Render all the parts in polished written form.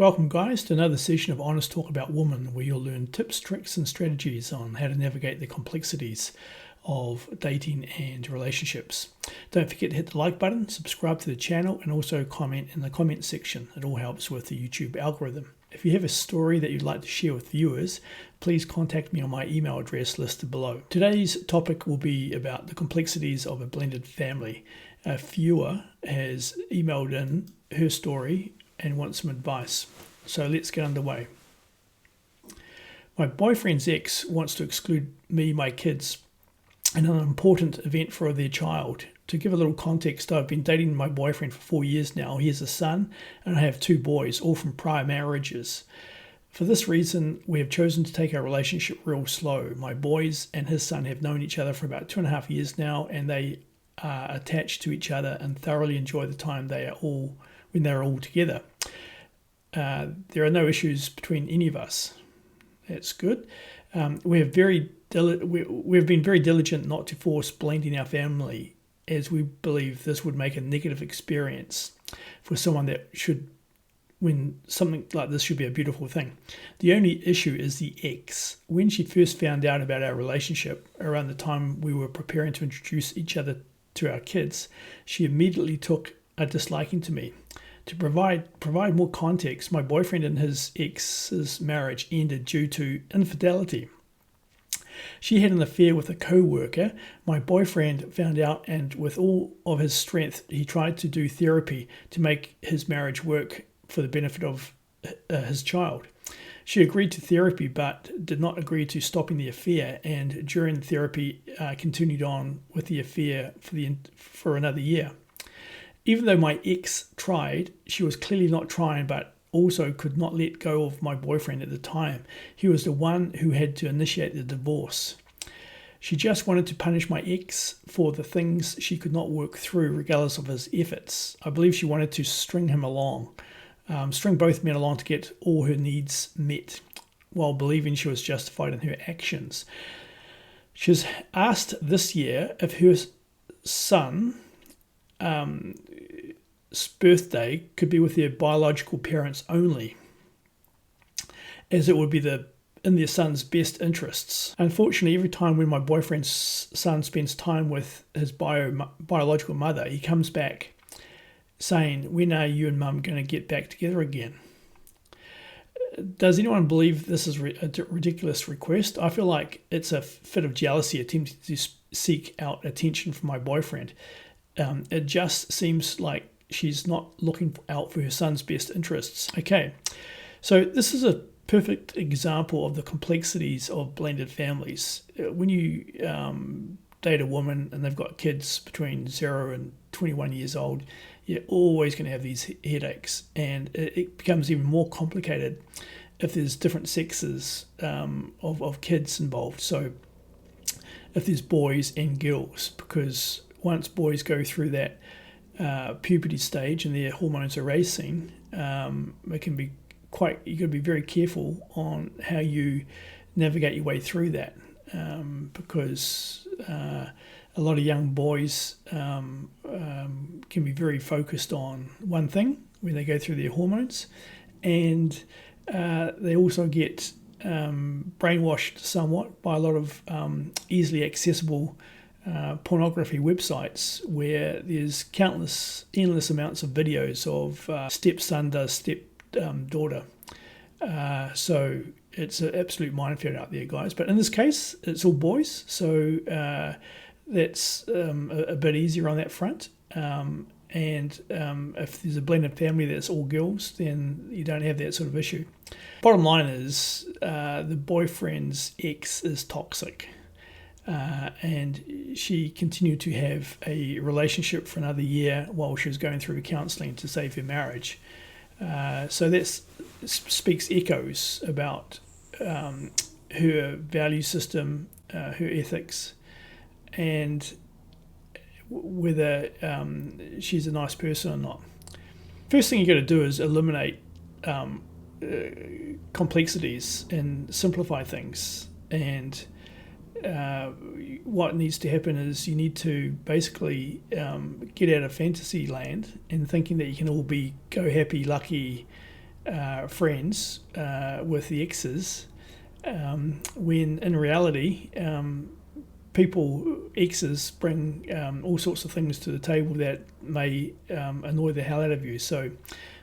Welcome guys to another session of Honest Talk About Women, where you'll learn tips, tricks and strategies on how to navigate the complexities of dating and relationships. Don't forget to hit the like button, subscribe to the channel and also comment in the comment section. It all helps with the YouTube algorithm. If you have a story that you'd like to share with viewers, please contact me on my email address listed below. Today's topic will be about the complexities of a blended family. A viewer has emailed in her story and wants some advice. So let's get underway. My boyfriend's ex wants to exclude me, my kids, and an important event for their child. To give a little context, I've been dating my boyfriend for 4 years now. He has a son and I have 2 boys, all from prior marriages. For this reason, we have chosen to take our relationship real slow. My boys and his son have known each other for about 2.5 years now, and they are attached to each other and thoroughly enjoy the time when they're all together. There are no issues between any of us. That's good. We've been very diligent not to force blending our family, as we believe this would make a negative experience for someone when something like this should be a beautiful thing. The only issue is the ex. When she first found out about our relationship, around the time we were preparing to introduce each other to our kids, she immediately took a disliking to me. To provide more context, my boyfriend and his ex's marriage ended due to infidelity. She had an affair with a co-worker. My boyfriend found out, and with all of his strength, he tried to do therapy to make his marriage work for the benefit of his child. She agreed to therapy but did not agree to stopping the affair, and during therapy continued on with the affair for another year. Even though my ex tried, she was clearly not trying, but also could not let go of my boyfriend at the time. He was the one who had to initiate the divorce. She just wanted to punish my ex for the things she could not work through, regardless of his efforts. I believe she wanted to string both men along to get all her needs met, while believing she was justified in her actions. She was asked this year if her son birthday could be with their biological parents only, as it would be in their son's best interests. Unfortunately, every time when my boyfriend's son spends time with his biological mother, he comes back saying, "When are you and mum going to get back together again?" Does anyone believe this is a ridiculous request? I feel like it's a fit of jealousy attempting to seek out attention from my boyfriend. It just seems like she's not looking out for her son's best interests. Okay, so this is a perfect example of the complexities of blended families. When you date a woman and they've got kids between 0 and 21 years old, you're always going to have these headaches, and it becomes even more complicated if there's different sexes of kids involved. So if there's boys and girls, because once boys go through that puberty stage and their hormones are racing, it can be you've got to be very careful on how you navigate your way through that, because a lot of young boys can be very focused on one thing when they go through their hormones, and they also get brainwashed somewhat by a lot of easily accessible pornography websites, where there's endless amounts of videos of stepson does stepdaughter. So it's an absolute minefield out there, guys. But in this case, it's all boys, so that's a bit easier on that front. And if there's a blended family that's all girls, then you don't have that sort of issue. Bottom line is, the boyfriend's ex is toxic. And she continued to have a relationship for another year while she was going through counselling to save her marriage. So that speaks echoes about her value system, her ethics, and whether she's a nice person or not. First thing you got to do is eliminate complexities and simplify things. And what needs to happen is you need to basically get out of fantasy land and thinking that you can all go happy, lucky, friends with the exes, when in reality, exes bring all sorts of things to the table that may annoy the hell out of you. So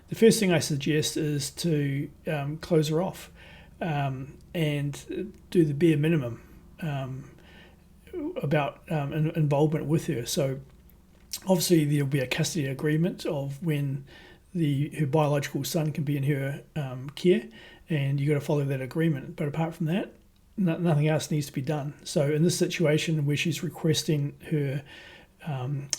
the first thing I suggest is to close her off and do the bare minimum about involvement with her. So obviously there'll be a custody agreement of when her biological son can be in her care, and you've got to follow that agreement. But apart from that, nothing else needs to be done. So in this situation where she's requesting her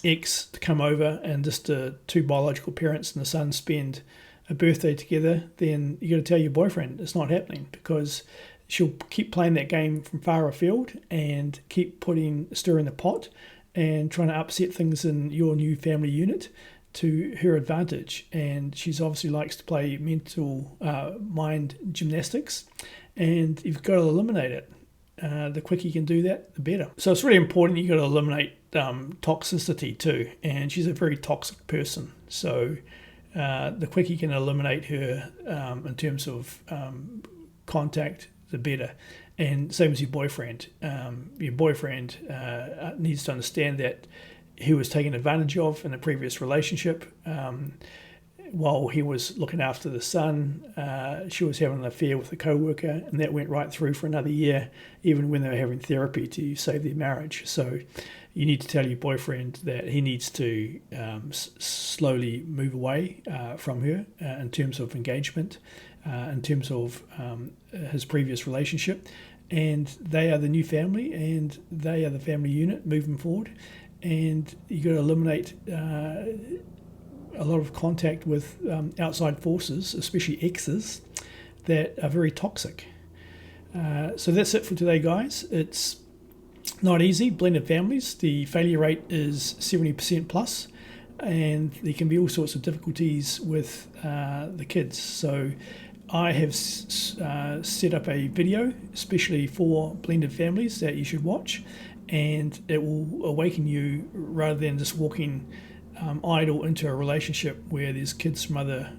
ex to come over and just two biological parents and the son spend a birthday together, then you got to tell your boyfriend it's not happening, because she'll keep playing that game from far afield and keep stirring the pot and trying to upset things in your new family unit to her advantage. And she's obviously likes to play mental mind gymnastics, and you've got to eliminate it. The quicker you can do that, the better. So it's really important you've got to eliminate toxicity too, and she's a very toxic person. So the quicker you can eliminate her in terms of contact, the better. And same as your boyfriend. Your boyfriend needs to understand that he was taken advantage of in a previous relationship. While he was looking after the son, she was having an affair with a co-worker, and that went right through for another year, even when they were having therapy to save their marriage. So you need to tell your boyfriend that he needs to slowly move away from her in terms of engagement, in terms of his previous relationship. And they are the new family, and they are the family unit moving forward. And you've got to eliminate a lot of contact with outside forces, especially exes, that are very toxic. So that's it for today, guys. It's not easy. Blended families, the failure rate is 70% plus, and there can be all sorts of difficulties with the kids. So I have set up a video especially for blended families that you should watch, and it will awaken you rather than just walking idle into a relationship where there's kids from other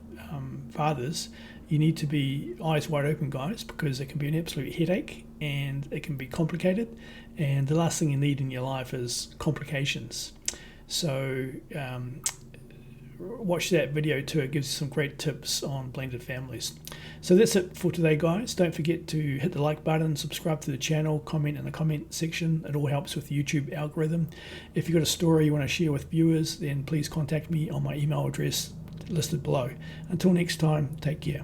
fathers. You need to be eyes wide open, guys, because it can be an absolute headache and it can be complicated, and the last thing you need in your life is complications. So watch that video too. It gives you some great tips on blended families. So that's it for today, guys. Don't forget to hit the like button, subscribe to the channel, comment in the comment section. It all helps with the YouTube algorithm. If you've got a story you want to share with viewers, then please contact me on my email address listed below. Until next time, take care.